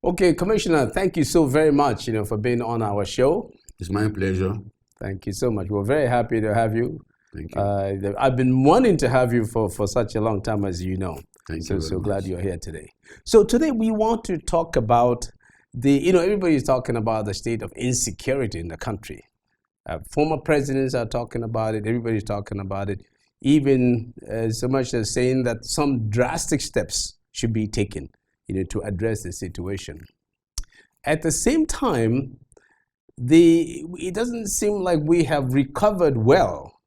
Okay, Commissioner, thank you so very much, for being on our show. It's my pleasure. Thank you so much. We're very happy to have you. Thank you. I've been wanting to have you for such a long time, as you know. Thank you very So much. glad you're here today. So today we want to talk about everybody's talking about the state of insecurity in the country. Former presidents are talking about it. Everybody's talking about it. Even so much as saying that some drastic steps should be taken, to address the situation. At the same time, it doesn't seem like we have recovered well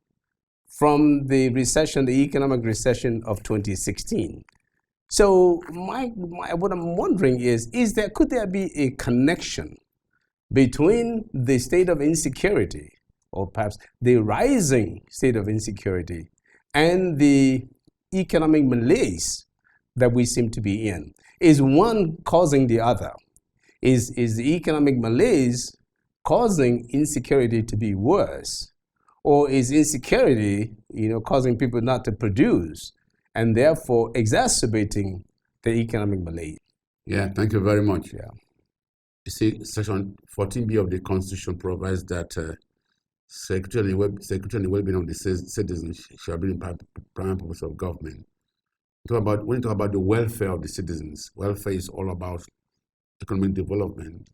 from the recession, the economic recession of 2016. So what I'm wondering is could there be a connection between the state of insecurity, or perhaps the rising state of insecurity, and the economic malaise that we seem to be in? Is one causing the other? Is the economic malaise causing insecurity to be worse? Or is insecurity, causing people not to produce and therefore exacerbating the economic malaise? Yeah, thank you very much. Yeah. You see, Section 14B of the Constitution provides that security and well-being of the citizens shall be the primary purpose of government. When you talk about the welfare of the citizens, welfare is all about economic development,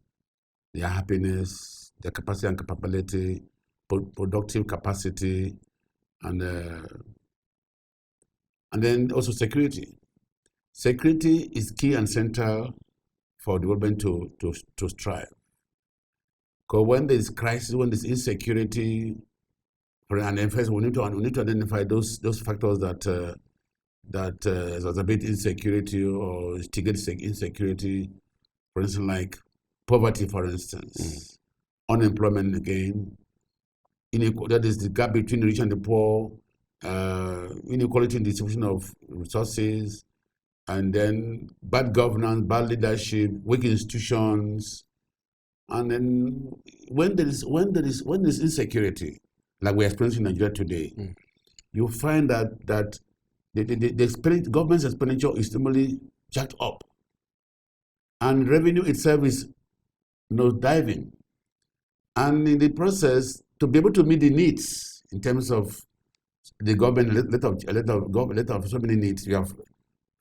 their happiness, their capacity and capability, productive capacity, and then also security. Security is key and central for development to strive. Because when there is crisis, when there is insecurity, and first we need to identify those factors that exacerbate insecurity or instigate insecurity. For instance, like poverty, for instance, unemployment again, that is the gap between the rich and the poor, inequality in distribution of resources, and then bad governance, bad leadership, weak institutions, and then when there is insecurity, like we're experiencing in Nigeria today, you find that the government's expenditure is similarly jacked up, and revenue itself is diving, and in the process, to be able to meet the needs in terms of the government, let of so many needs. You have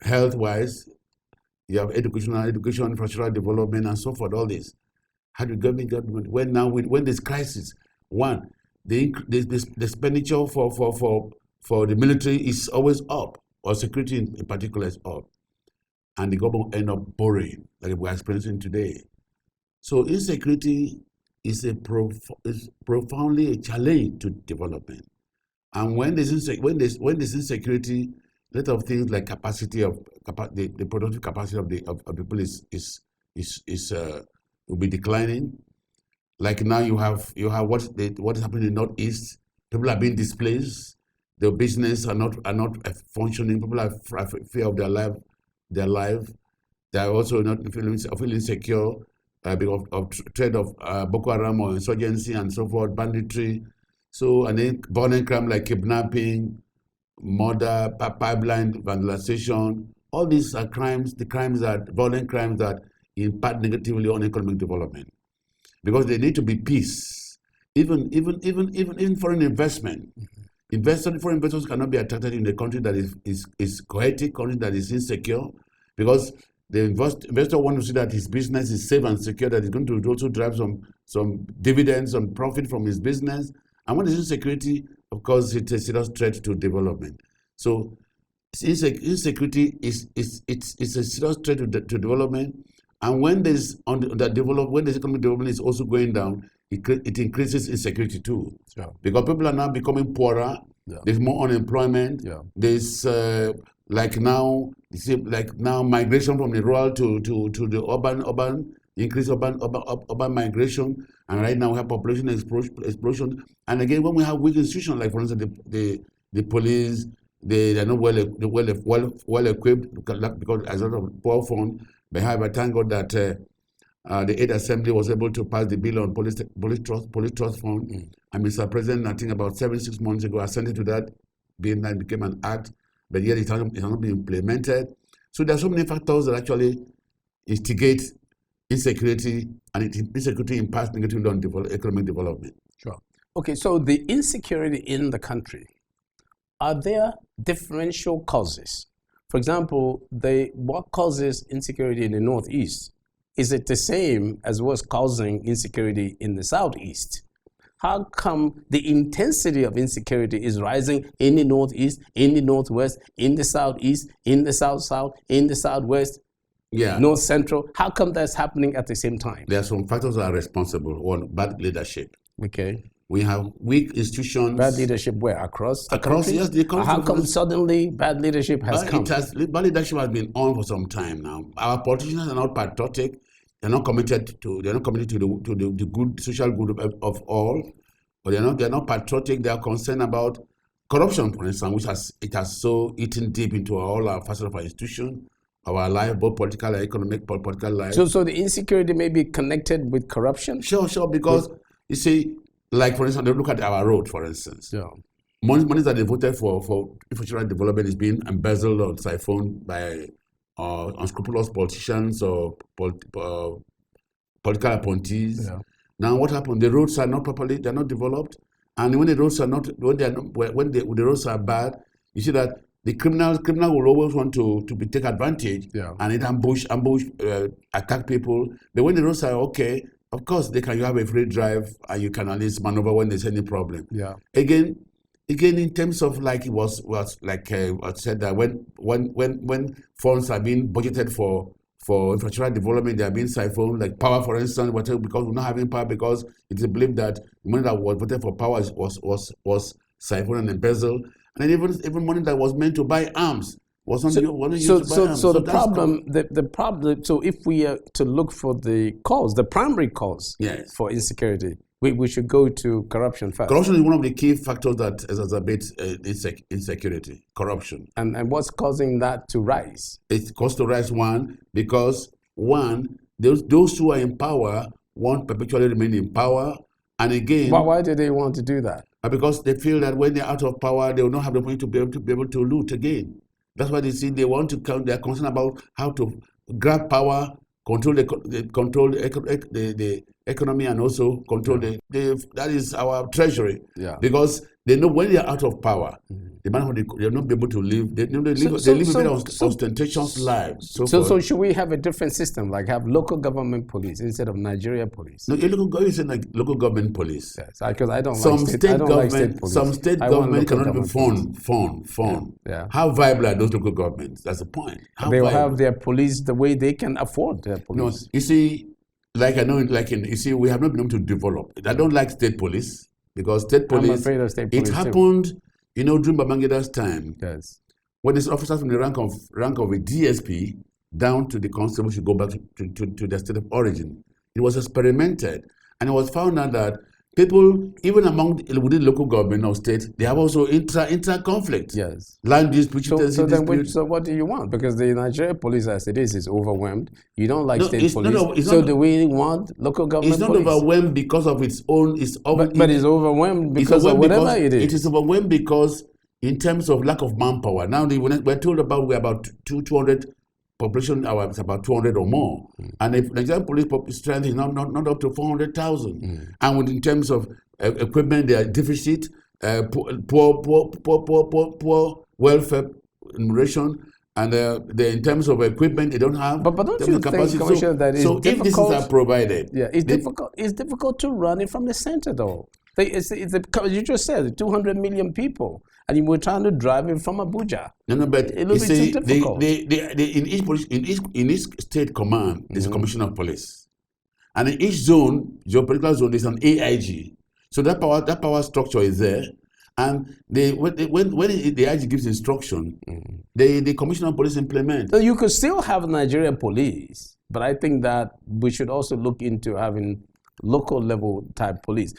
health-wise, you have education, infrastructural development, and so forth. All this. How do government when there's crisis? One, the expenditure for the military is always up, or security in particular is up, and the government end up borrowing, like we're experiencing today. So insecurity is profoundly a challenge to development. And when there's insecurity, a lot of things like the productive capacity of people will be declining. Like now you have what is happening in the Northeast. People are being displaced. Their business are not functioning. People are fear of their life. They are also not feeling insecure because of threat of Boko Haram or insurgency and so forth, banditry. So, and then violent crime like kidnapping, murder, pipeline vandalization. All these are violent crimes that impact negatively on economic development, because there need to be peace. Even foreign investment. Foreign investors cannot be attracted in a country that is chaotic, country that is insecure, because the investor wants to see that his business is safe and secure, that he's going to also drive some dividends, some profit from his business. And when there's insecurity, of course, it's a serious threat to development. So insecurity is a serious threat to development. And when there's economic development is also going down, it increases insecurity too. Sure. Because people are now becoming poorer. Yeah. There's more unemployment. Yeah. There's now migration from the rural to the urban, increased urban migration. And right now we have population explosion. And again, when we have weak institutions, like for instance the police, they are not well equipped because as a lot of poor fund. But however, thank God that the Aid Assembly was able to pass the bill on police trust fund. And Mr. President, I think about 7-6 months ago, assented to that bill, and became an act, but yet it has not been implemented. So there are so many factors that actually instigate insecurity, and insecurity impacts negatively on economic development. Sure. Okay, so the insecurity in the country, are there differential causes? For example, what causes insecurity in the Northeast? Is it the same as what's causing insecurity in the Southeast? How come the intensity of insecurity is rising in the Northeast, in the Northwest, in the Southeast, in the South-South, in the Southwest, North Central? How come that's happening at the same time? There are some factors that are responsible. One, bad leadership. Okay. We have weak institutions. Bad leadership where? Across the country? Yes, the country. How come suddenly bad leadership has come? Bad leadership has been on for some time now. Our politicians are not patriotic. They're not committed to the good social good of all. But they're not patriotic. They are concerned about corruption, for instance, which has so eaten deep into all our facets of our institution, our life, both political and economic, political life. So the insecurity may be connected with corruption? Sure, because you see, like for instance, they look at our road, for instance. Yeah. Money that they voted for infrastructure development is being embezzled or siphoned by unscrupulous politicians or political appointees. Yeah. Now, what happened? The roads are not properly; they're not developed, and when the roads are not, when the roads are bad, you see that the criminal will always want to take advantage, and it ambush, attack people. But when the roads are okay, of course you have a free drive and you can at least maneuver when there's any problem. Yeah. Again, in terms of like it was said that when funds are being budgeted for infrastructure development, they are being siphoned, like power, for instance, because we're not having power because it is believed that the money that was voted for power was siphoned and embezzled, and then even money that was meant to buy arms was not used to buy arms. So the problem. So if we are to look for the cause, the primary cause for insecurity, we should go to corruption first. Corruption is one of the key factors that exacerbates insecurity. Corruption. And what's causing that to rise? It caused to rise because those who are in power want perpetually remain in power, and again. But why do they want to do that? Because they feel that when they're out of power, they will not have the money to be able to loot again. That's why they want to count. They're concerned about how to grab power, control the economy, and also control that is our treasury. Yeah. Because they know when they are out of power, they'll not be able to live. They live a very ostentatious lives. So should we have a different system, like have local government police instead of Nigeria police? No, you say like local government police. Yes, because I don't like state police. Some state government cannot even fund. Yeah. How viable are those local governments? That's the point. They will have their police the way they can afford their police. No, you see, we have not been able to develop. I don't like state police. Because state police, I'm afraid of state police it happened, during Babangida's time. Yes. When these officers from the rank of a DSP down to the constable should go back to their state of origin. It was experimented, and it was found out that people, even within local government or state, they have also intra conflict. Yes. Land disputes. So what do you want? Because the Nigerian police, as it is overwhelmed. You don't like state police. Do we want local government police? It's not overwhelmed because of its own. But it's overwhelmed because of whatever it is. It is overwhelmed because in terms of lack of manpower. Now we're told we're about 200. Population is about 200 or more, and if Nigerian police strength is not up to 400,000, and in terms of equipment, they are deficit, poor welfare remuneration, and in terms of equipment, they don't have. But don't you think, Commissioner, that it's difficult? If this is provided, it's difficult. It's difficult to run it from the center, though. You just said 200 million people, and we're trying to drive it from Abuja. No, but you see, in each state command, there's a commissioner of police, and in each zone, geopolitical zone, there's an AIG. So that power structure is there, and when the AIG gives instruction, the commissioner of police implement. So you could still have Nigerian police, but I think that we should also look into having local level type police.